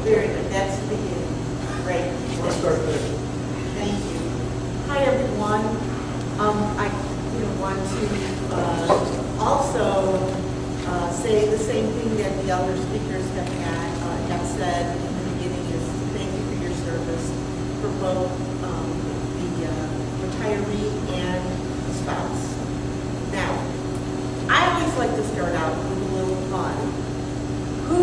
Very good. That's the beginning. Great. Let's start there. Thank you. Hi, everyone. I want to also say the same thing that the other speakers have said in the beginning is thank you for your service for both the retiree and the spouse. Now, I always like to start out with a little fun. Who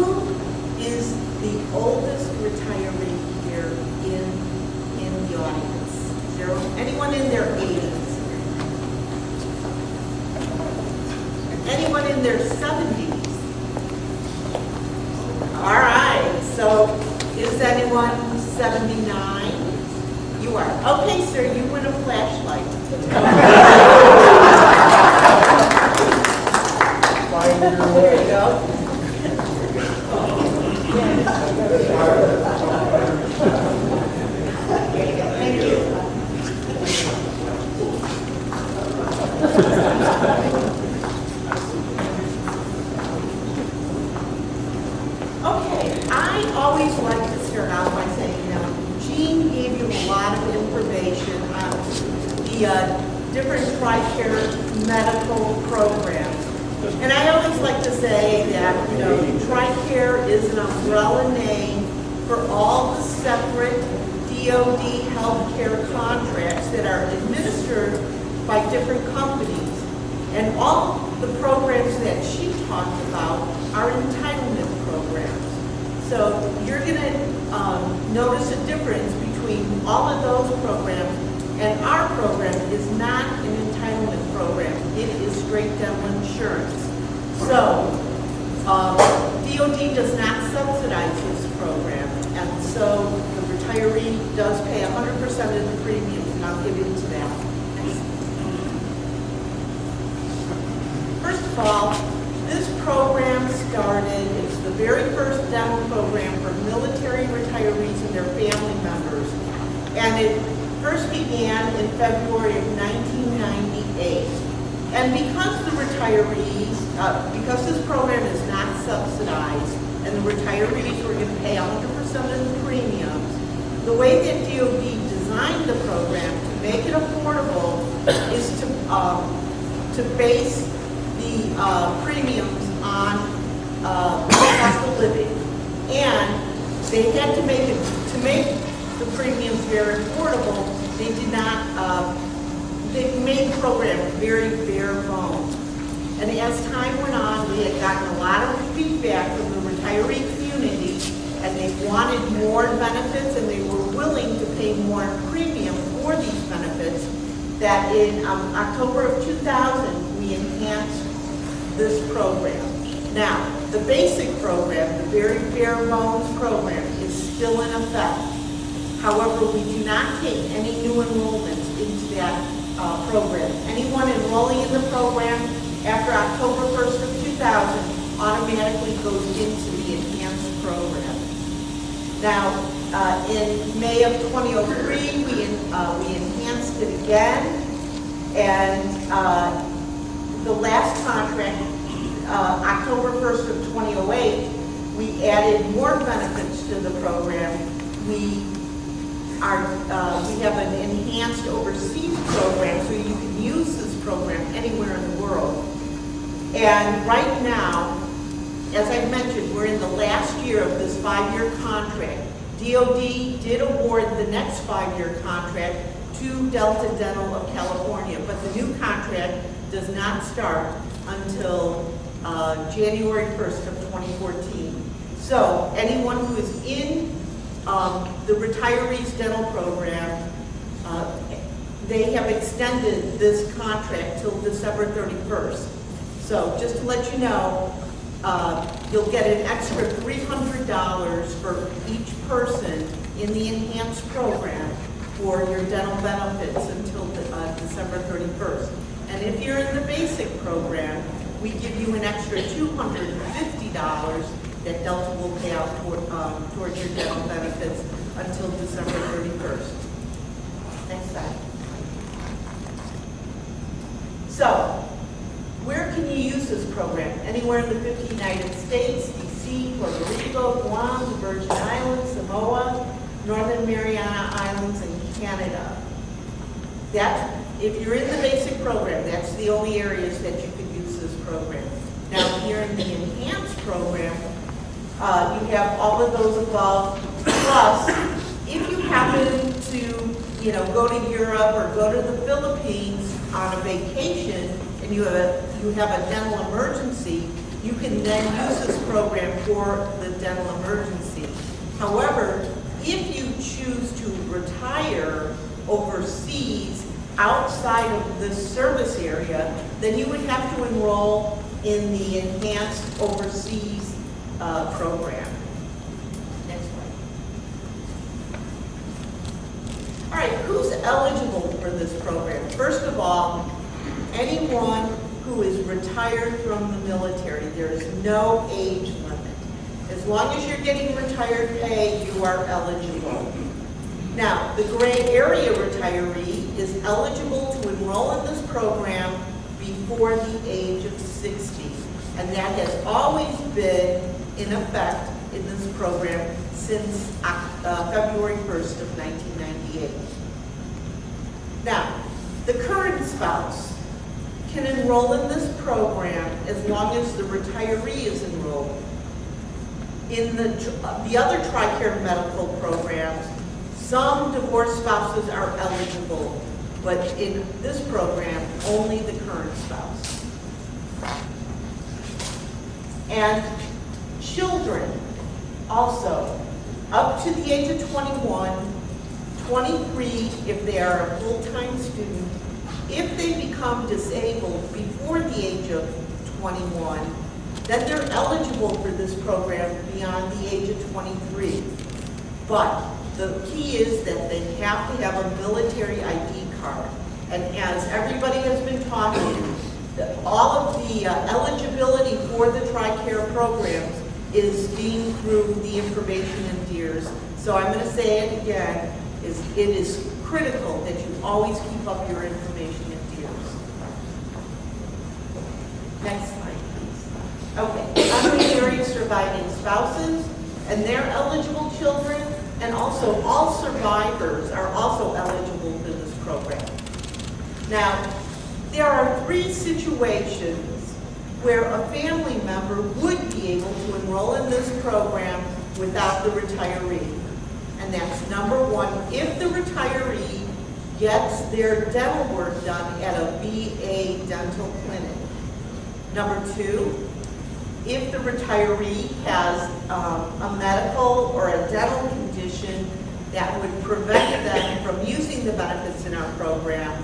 is the oldest retiree here in the audience? Is there anyone in their 80s? Anyone in their 70s? All right, so is anyone 79? You are. Okay, sir, you win a flashlight. There you go. Thank you. Okay, I always like to start out by saying, Jean gave you a lot of information on the different TRICARE medical programs. And I always like to say that, TRICARE is an umbrella name for all the separate DoD healthcare contracts that are administered by different companies. And all the programs that she talked about are entitlement programs. So you're going to notice a difference between all of those programs, and our program is not an entitlement program. It is straight dental insurance. So DoD does not subsidize this program, and so the retiree does pay 100% of the premiums, and I'll get into that. First of all, this program started, it's the very first dental program for military retirees and their family members. And it first began in February of 1998. And because the retirees, because this program is not subsidized, and the retirees were going to pay 100% of the premiums, the way that DoD designed the program to make it affordable is to base the premiums on cost of living, and they had to make the premiums very affordable. They did not. They made the program very bare bones. And as time went on, we had gotten a lot of feedback from the retiree community, and they wanted more benefits, and they were willing to pay more premium for these benefits. That in October of 2000, we enhanced this program. Now, the basic program, the very bare bones program, is still in effect. However, we do not take any new enrollments into that program. Anyone enrolling in the program after October 1st of 2000 automatically goes into the enhanced program. Now, in May of 2003, we enhanced it again, and the last contract, October 1st of 2008, we added more benefits to the program. We have an enhanced overseas program, so you can use this program anywhere in the world. And right now, as I mentioned, we're in the last year of this 5-year contract. DoD did award the next 5-year contract to Delta Dental of California, but the new contract does not start until January 1st of 2014. So anyone who is in the retirees dental program, they have extended this contract till December 31st. So just to let you know, you'll get an extra $300 for each person in the enhanced program for your dental benefits until December 31st. And if you're in the basic program, we give you an extra $250 that Delta will pay out towards your dental benefits until December 31st. Next slide. So, where can you use this program? Anywhere in the 50 United States, DC, Puerto Rico, Guam, the Virgin Islands, Canada. If you're in the basic program, that's the only areas that you could use this program. Now, here in the enhanced program, you have all of those above, plus if you happen to, go to Europe or go to the Philippines on a vacation and you have a dental emergency, you can then use this program for the dental emergency. However, if you choose to retire overseas outside of this service area, then you would have to enroll in the enhanced overseas program. Next one. All right, who's eligible for this program? First of all, anyone who is retired from the military. There is no age limit. As long as you're getting retired pay, you are eligible. Now, the gray area retiree is eligible to enroll in this program before the age of 60. And that has always been in effect in this program since February 1st of 1998. Now, the current spouse can enroll in this program as long as the retiree is enrolled. In the other TRICARE medical programs, some divorced spouses are eligible, but in this program, only the current spouse. And children, also, up to the age of 21, 23 if they are a full-time student. If they become disabled before the age of 21, then they're eligible for this program beyond the age of 23. But the key is that they have to have a military ID card. And as everybody has been talking, all of the eligibility for the TRICARE programs is being through the information in DEERS. So I'm going to say it again, it is critical that you always keep up your information in DEERS. Next slide, please. Okay, unmarried surviving spouses and their eligible children, and also all survivors are also eligible for this program. Now, there are 3 situations where a family member would be able to enroll in this program without the retiree. And that's number 1, if the retiree gets their dental work done at a VA dental clinic. Number 2, if the retiree has a medical or a dental condition that would prevent them from using the benefits in our program,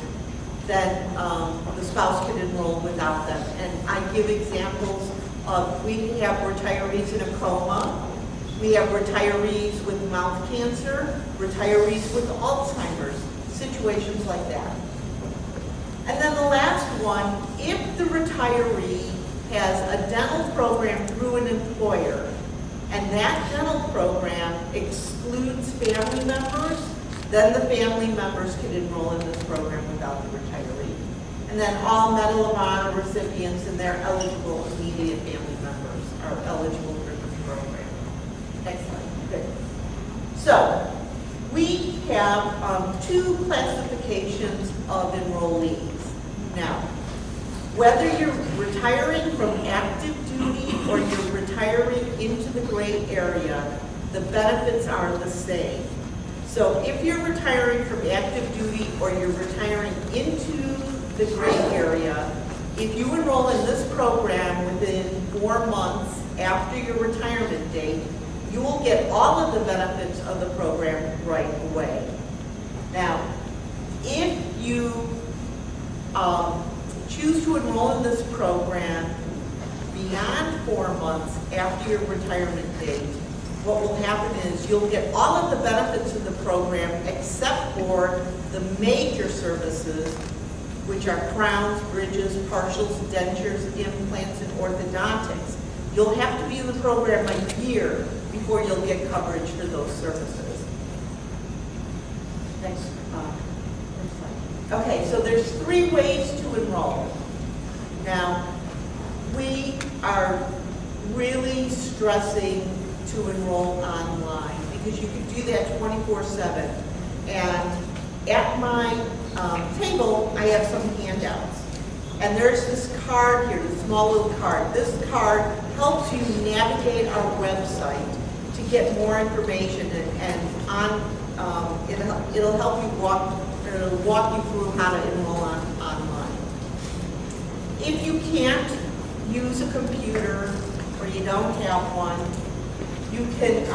then the spouse could enroll without them. And I give examples of, we have retirees in a coma, we have retirees with mouth cancer, retirees with Alzheimer's, situations like that. And then the last one, if the retiree has a dental program through an employer, and that dental program excludes family members, then the family members can enroll in this program without the retiree. And then all Medal of Honor recipients and their eligible immediate family members are eligible for this program. Next slide. Good. So, we have 2 classifications of enrollees. Now, whether you're retiring from active duty or you're retiring into the gray area, the benefits are the same. So if you're retiring from active duty or you're retiring into the gray area, if you enroll in this program within 4 months after your retirement date, you will get all of the benefits of the program right away. Now, if you choose to enroll in this program beyond 4 months after your retirement date, what will happen is you'll get all of the benefits of the program except for the major services, which are crowns, bridges, partials, dentures, implants, and orthodontics. You'll have to be in the program a year before you'll get coverage for those services. Next slide. Okay, so there's 3 ways to enroll. Now, we are really stressing to enroll online because you can do that 24/7. And at my table, I have some handouts. And there's this card here, this small little card. This card helps you navigate our website to get more information, and it'll help you walk you through how to enroll online. If you can't use a computer or you don't have one, you can,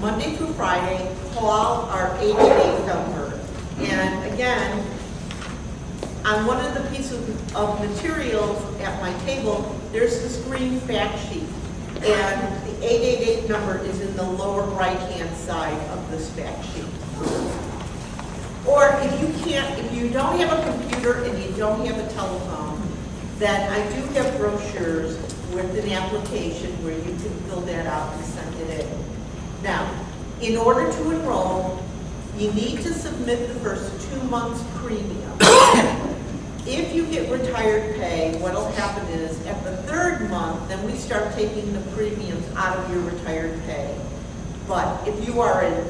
Monday through Friday, call our 888 number. And again, on one of the pieces of materials at my table, there's this green fact sheet. And the 888 number is in the lower right-hand side of this fact sheet. Or if you don't have a computer and you don't have a telephone, then I do have brochures with an application where you can fill that out and send it in. Now, in order to enroll, you need to submit the first 2 months premium. If you get retired pay, what'll happen is at the 3rd month, then we start taking the premiums out of your retired pay. But if you are a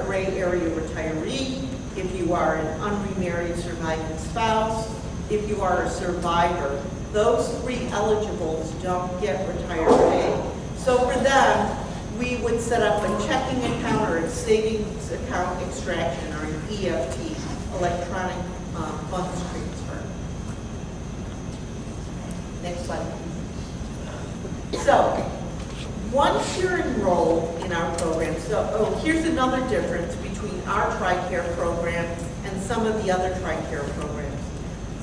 gray area retiree, if you are an unremarried surviving spouse, if you are a survivor, those 3 eligibles don't get retired pay. So for them, we would set up a checking account or a savings account extraction, or an EFT, electronic funds transfer. Next slide. So, once you're enrolled in our program, here's another difference between our TRICARE program and some of the other TRICARE programs.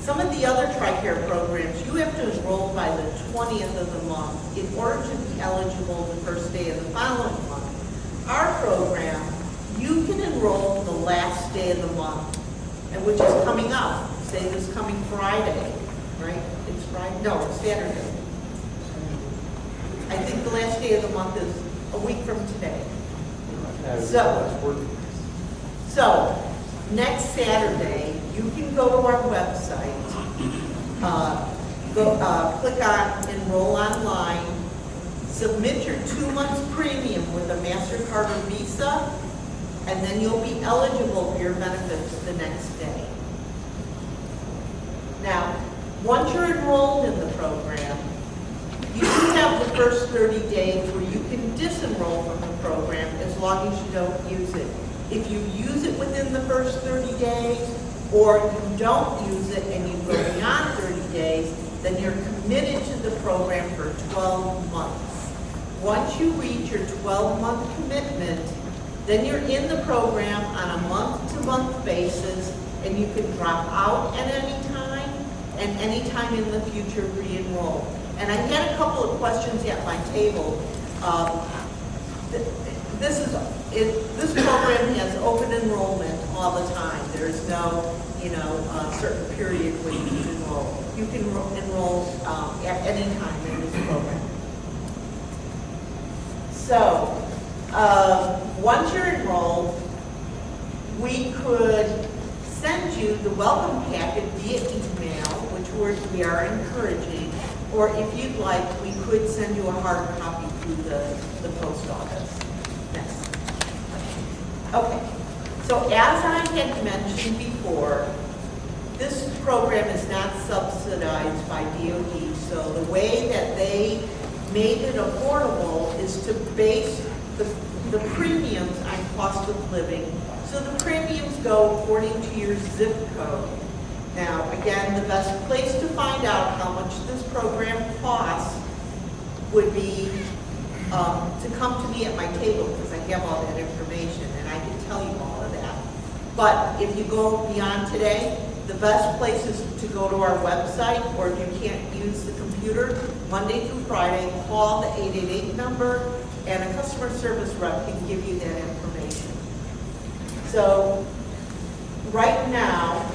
Some of the other TRICARE programs, you have to enroll by the 20th of the month in order to be eligible the first day of the following month. Our program, you can enroll the last day of the month, and which is coming up. Say this coming Friday, right? It's Friday? No, it's Saturday. I think the last day of the month is a week from today. So next Saturday, you can go to our website, click on Enroll Online, submit your 2 months premium with a MasterCard or Visa, and then you'll be eligible for your benefits the next day. Now, once you're enrolled in the program, you do have the first 30 days where you can disenroll from the program as long as you don't use it. If you use it within the first 30 days, or you don't use it and you go beyond 30 days, then you're committed to the program for 12 months. Once you reach your 12-month commitment, then you're in the program on a month-to-month basis, and you can drop out at any time, and any time in the future re-enroll. And I had a couple of questions at my table. This program has open enrollment all the time. There's no, certain period when you can enroll. You can enroll at any time in this program. So, once you're enrolled, we could send you the welcome packet via email, which we are encouraging, or if you'd like, we could send you a hard copy through the post office. Next. Okay, so as I had mentioned before, this program is not subsidized by DOD, so the way that they made it affordable is to base the premiums on cost of living. So the premiums go according to your zip code. Now, again, the best place to find out how much this program costs would be to come to me at my table, because I have all that information and I can tell you all of that. But if you go beyond today, the best place is to go to our website, or if you can't use the computer, Monday through Friday, call the 888 number, and a customer service rep can give you that information. So, right now,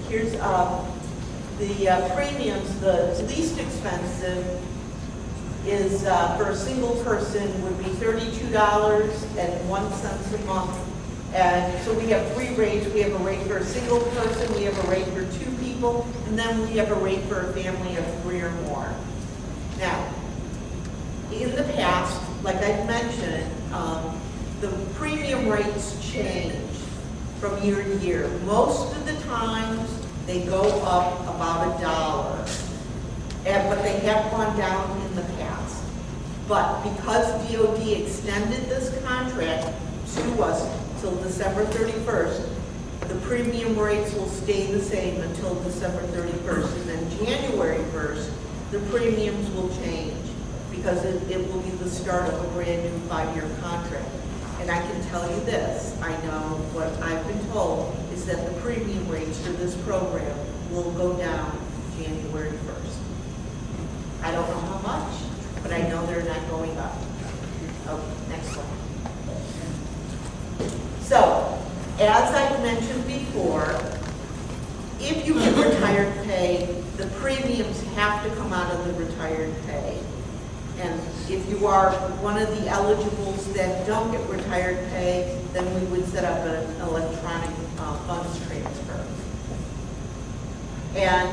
here's the premiums. The least expensive is for a single person would be $32.01 a month. And so we have 3 rates. We have a rate for a single person, we have a rate for 2 people, and then we have a rate for a family of 3 or more. Now, in the past, like I mentioned, the premium rates change. from year to year. Most of the times, they go up about $1, but they have gone down in the past. But because DOD extended this contract to us till December 31st, the premium rates will stay the same until December 31st. And then January 1st, the premiums will change because it will be the start of a brand new 5-year contract. And I can tell you this, I know what I've been told is that the premium rates for this program will go down January 1st. I don't know how much, but I know they're not going up. Okay, next one. So, as I mentioned before, if you get retired pay, the premiums have to come out of the retired pay. And if you are one of the eligibles that don't get retired pay, then we would set up an electronic funds transfer. And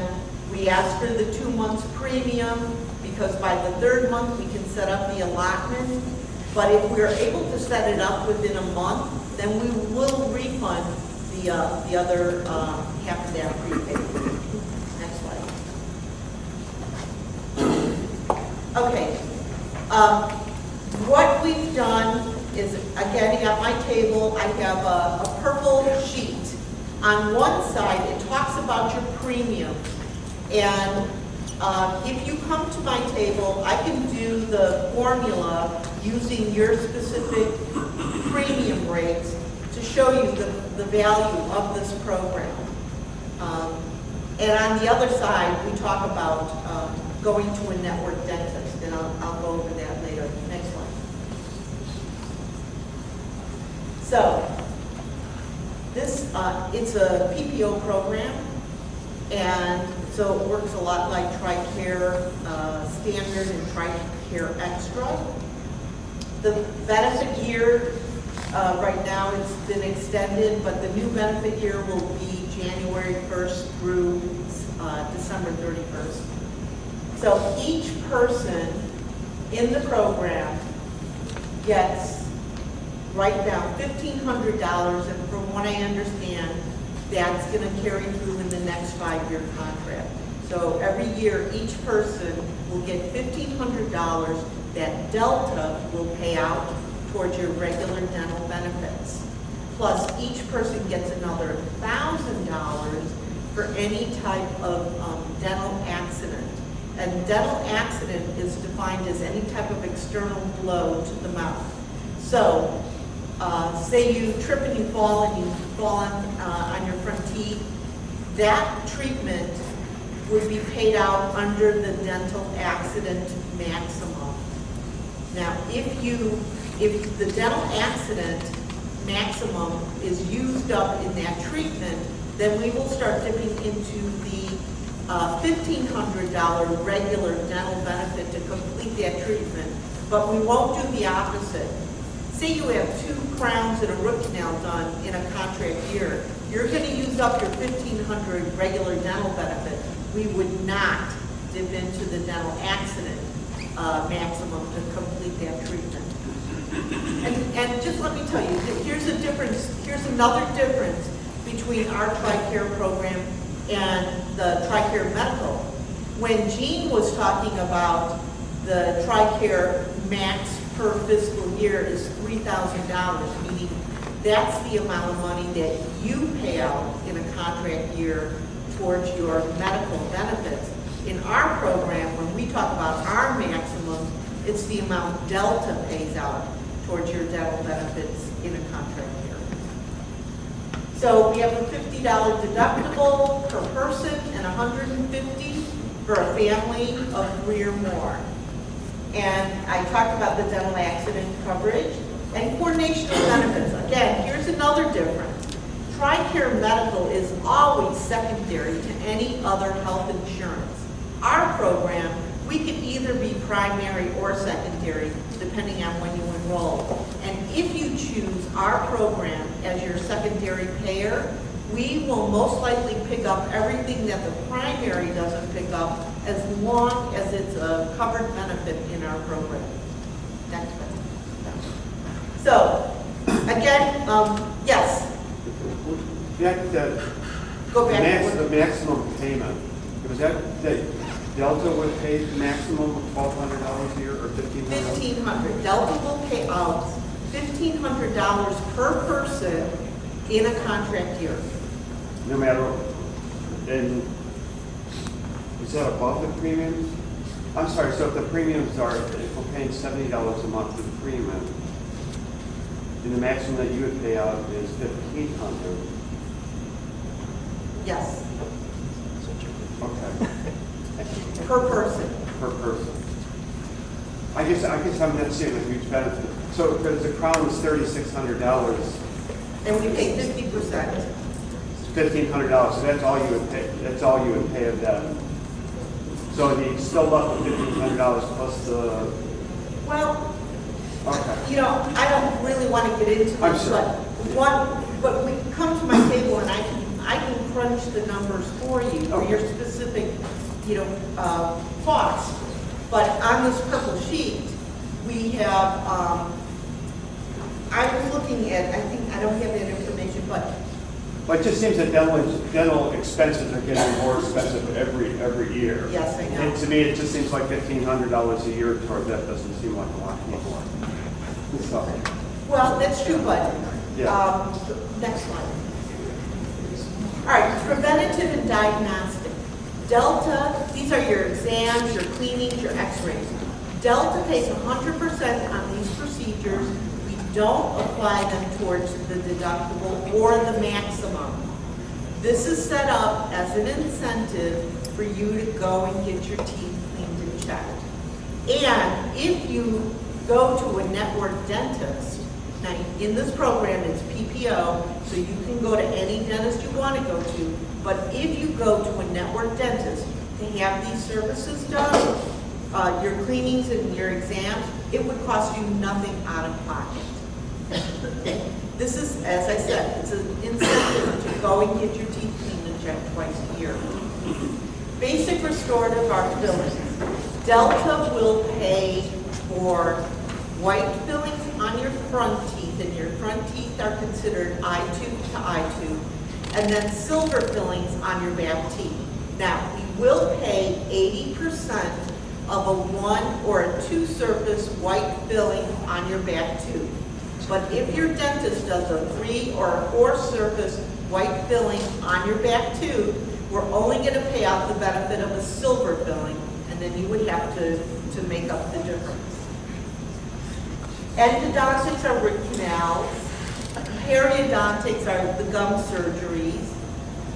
we ask for the 2 months premium because by the 3rd month we can set up the allotment. But if we're able to set it up within a month, then we will refund the other half of that prepaid. Next slide. Okay. What we've done is, again, at my table, I have a purple sheet. On one side, it talks about your premium. And if you come to my table, I can do the formula using your specific premium rates to show you the value of this program. And on the other side, we talk about going to a network dentist, and I'll go over that later. Next one. So, this, it's a PPO program, and so it works a lot like TRICARE Standard and TRICARE Extra. The benefit year, right now it's been extended, but the new benefit year will be January 1st through December 31st. So each person in the program gets right down $1,500, and from what I understand, that's going to carry through in the next 5-year contract. So every year, each person will get $1,500 that Delta will pay out towards your regular dental benefits. Plus, each person gets another $1,000 for any type of dental accident. And dental accident is defined as any type of external blow to the mouth. So, say you trip and you fall on your front teeth, that treatment would be paid out under the dental accident maximum. Now, if the dental accident maximum is used up in that treatment, then we will start dipping into the $1,500 regular dental benefit to complete that treatment, but we won't do the opposite. Say you have 2 crowns and a root canal done in a contract year, you're going to use up your $1,500 regular dental benefit. We would not dip into the dental accident maximum to complete that treatment. And just let me tell you, here's another difference between our TRICARE program and the TRICARE Medical. When Jean was talking about the TRICARE max per fiscal year is $3,000, meaning that's the amount of money that you pay out in a contract year towards your medical benefits. In our program, when we talk about our maximum, it's the amount Delta pays out towards your dental benefits in a contract year. So we have a $50 deductible per person and $150 for a family of 3 or more. And I talked about the dental accident coverage and coordination of benefits. Again, here's another difference. TRICARE Medical is always secondary to any other health insurance. Our program, we can either be primary or secondary, depending on when you enroll. And if you choose our program as your secondary payer, we will most likely pick up everything that the primary doesn't pick up as long as it's a covered benefit in our program. Next one. So, again, yes? Go back. The maximum payment, was that Delta would pay the maximum of $1,200 a year or $1,500? $1,500. Delta will pay out $1,500 per person in a contract year. No matter, and is that above the premiums? I'm sorry, so if the premiums are, if we're paying $70 a month for the premium, then the maximum that you would pay out is $1,500. Yes, Okay. per person. Per person. I guess I'm not seeing a huge benefit. So because the Crown is $3,600, And we pay 50%. $1,500, so that's all you would pay. That's all you would pay of that. So you still left with $1,500 plus the. Well, Okay. you know, I don't really want to get into I'm this, sure. but we come to my table and I can crunch the numbers for you for your specific, cost. But on this purple sheet, we have, I was looking at, I don't have that information, but Well, it just seems that dental expenses are getting more expensive every year. yes, I know. And to me, it just seems like $1,500 a year toward that doesn't seem like a lot anymore. So, Well, that's true, but, Yeah. next slide. All right, preventative and diagnostic. Delta, these are your exams, your cleanings, your x-rays. Delta pays 100% on these procedures. We don't apply them towards the deductible or the maximum. This is set up as an incentive for you to go and get your teeth cleaned and checked. And if you go to a network dentist, now in this program it's PPO, so you can go to any dentist you want to go to, but if you go to a network dentist to have these services done, your cleanings and your exams, it would cost you nothing out of pocket. This is, as I said, it's an incentive to go and get your teeth cleaned and checked twice a year. Basic restorative art fillings. Delta will pay for white fillings on your front teeth, and your front teeth are considered eye-tooth to eye-tooth, and then silver fillings on your back teeth. Now, we will pay 80% of a one or a two surface white filling on your back tooth. But if your dentist does a 3 or a 4 surface white filling on your back tooth, we're only going to pay out the benefit of a silver filling, and then you would have to make up the difference. Endodontics are root canals. Periodontics are the gum surgeries.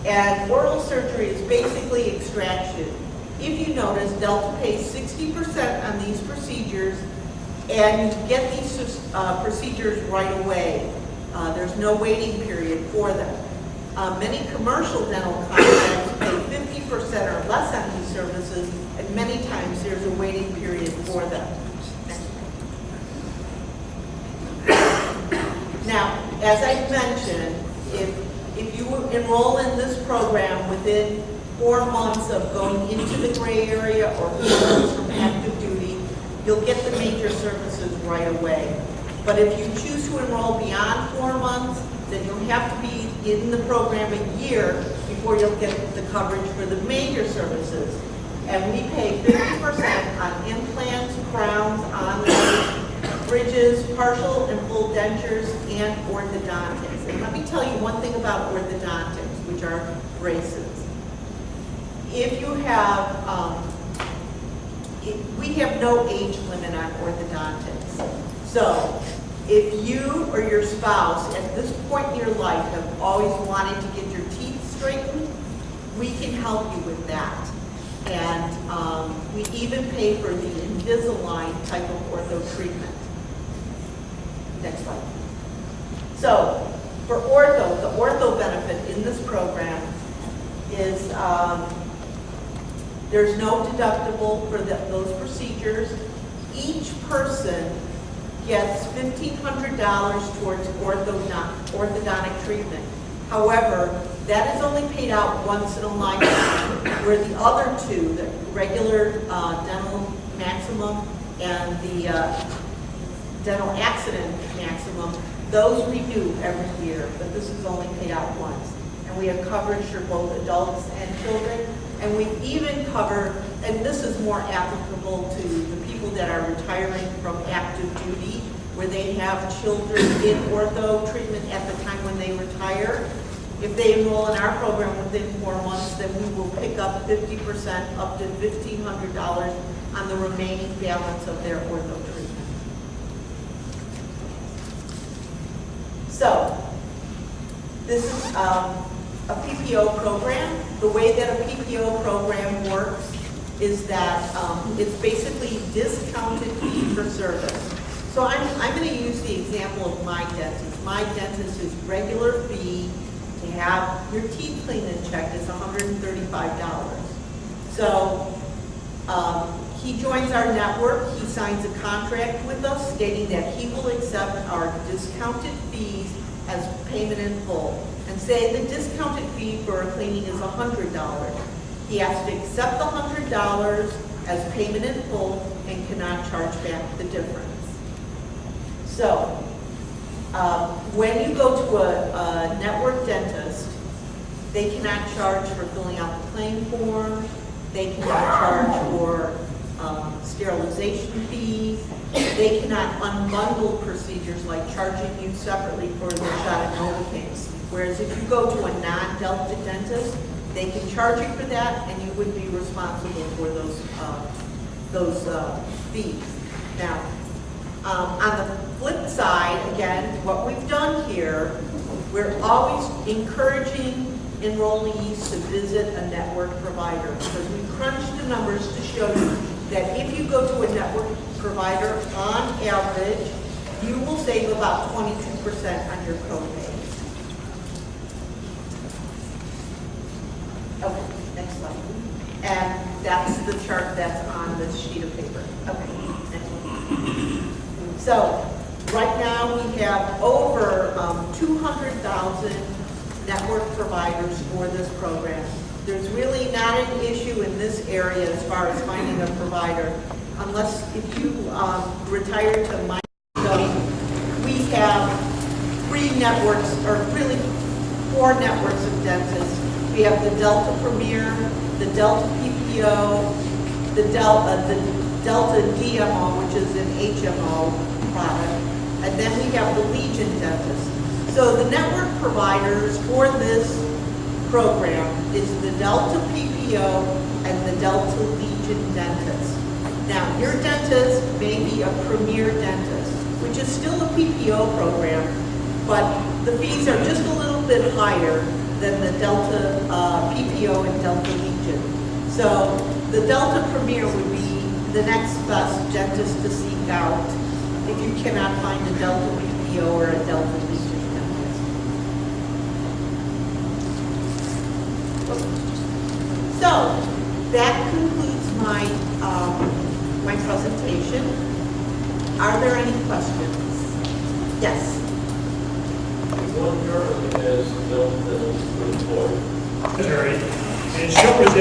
And oral surgery is basically extraction. If you notice, Delta pays 60% on these procedures, and you get these procedures right away. There's no waiting period for them. Many commercial dental contracts pay 50% or less on these services, and many times there's a waiting period for them. Now, as I mentioned, if you enroll in this program within 4 months of going into the gray area or 4 months from active duty, you'll get the major services right away. But if you choose to enroll beyond 4 months, then you'll have to be in the program a year before you'll get the coverage for the major services. And we pay 50% on implants, crowns, onlays, bridges, partial and full dentures, and orthodontics. And let me tell you one thing about orthodontics, which are braces. If you have, we have no age limit on orthodontics. So if you or your spouse at this point in your life have always wanted to get your teeth straightened, we can help you with that. And we even pay for the Invisalign type of ortho treatment. Next slide. So for ortho, the ortho benefit in this program is there's no deductible for those procedures. Each person gets $1,500 towards orthodontic treatment. However, that is only paid out once in a lifetime, where the other two, the regular dental maximum and the dental accident maximum, those renew every year, but this is only paid out once. and we have coverage for both adults and children. And we even cover, and this is more applicable to the people that are retiring from active duty, where they have children in ortho treatment at the time when they retire. If they enroll in our program within 4 months, then we will pick up 50%, up to $1,500 on the remaining balance of their ortho treatment. So, this is a PPO program. The way that a PPO program works is that it's basically discounted fee for service. So I'm going to use the example of my dentist. My dentist's regular fee to have your teeth cleaned and checked is $135. So he joins our network, he signs a contract with us stating that he will accept our discounted fees as payment in full. And say the discounted fee for a cleaning is $100. He has to accept the $100 as payment in full and cannot charge back the difference. So, when you go to a network dentist, they cannot charge for filling out the claim form, they cannot charge for sterilization fees, they cannot unbundle procedures like charging you separately for the shot of Novocaine. Whereas if you go to a non-Delta dentist, they can charge you for that and you would be responsible for those fees. Now, on the flip side, again, what we've done here, we're always encouraging enrollees to visit a network provider because we crunched the numbers to show you that if you go to a network provider, on average, you will save about 22% on your copay. Okay, next slide. And that's the chart that's on this sheet of paper. Okay, next one. So, right now we have over 200,000 network providers for this program. There's really not an issue in this area as far as finding a provider, unless if you retire to my, so we have 3 networks, or really 4 networks of dentists. We have the Delta Premier, the Delta PPO, the Delta DMO, which is an HMO product, and then we have the Legion dentist. So the network providers for this program is the Delta PPO and the Delta Legion dentist. Now, your dentist may be a premier dentist, which is still a PPO program, but the fees are just a little bit higher than the Delta PPO and Delta Legion. So the Delta Premier would be the next best dentist to seek out if you cannot find a Delta PPO or a Delta Legion dentist. So that concludes my my presentation. Are there any questions? Yes. One girl has built the employee. And show us that